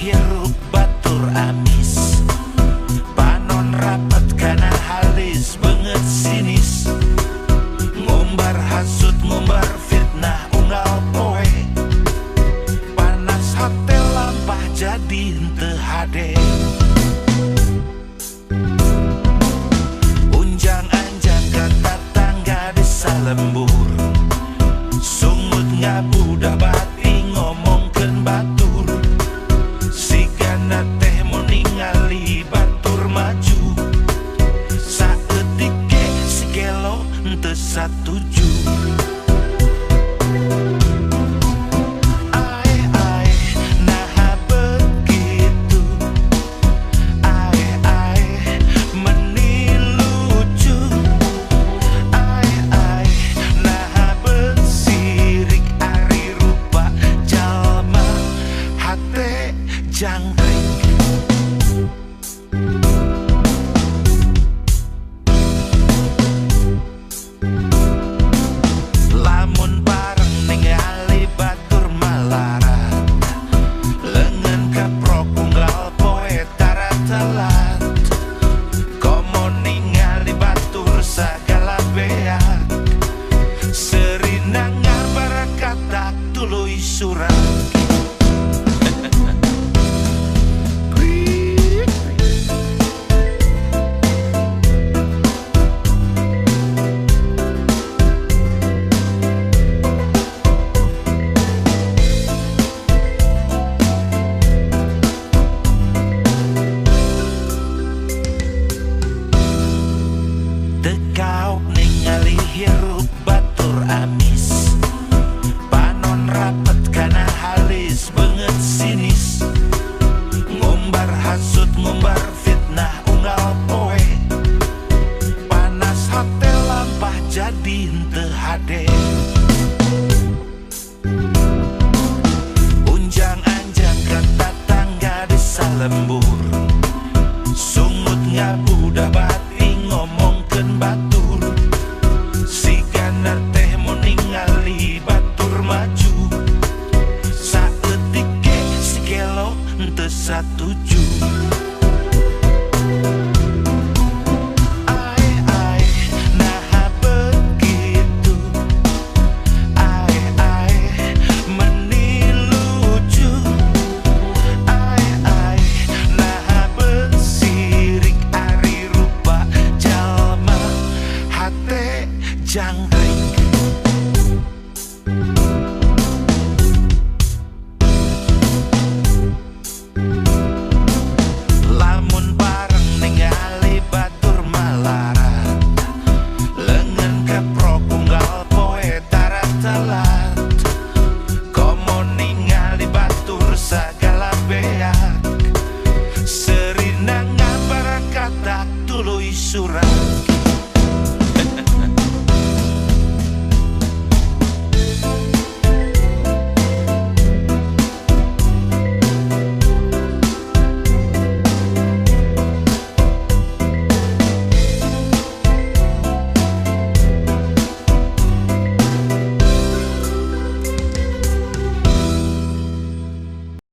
hirup batur amis, panon rapat kana halis banget sinis, ngumbar hasut ngumbar fitnah unggal poe, panas hati lampah jadi henteu hade. Unjang-anjang kata tangga desa lembur, sungut ngabudah bati ngomongkeun batur, sigana teh mau ningali batur maju, saeutik ge sigelo henteu satuju. Jangkrik lamun bareng ningali batur malarat, leungeun kaprok unggal poe tara telat, komo ningali batur sagala beak, serina ngabarakat tuluy surat. Tekau ningali hirup batur amis, panon rapat kana halis banget sinis, ngumbar hasut ngumbar fitnah unggal poe, panas hati lampah jadi henteu hade. Unjang-anjang kata tangga desa lembur, sungut ngabudah bati ngomongkeun batur, sigana teh mau ningali batur maju, saeutik ge sigelo henteu satuju.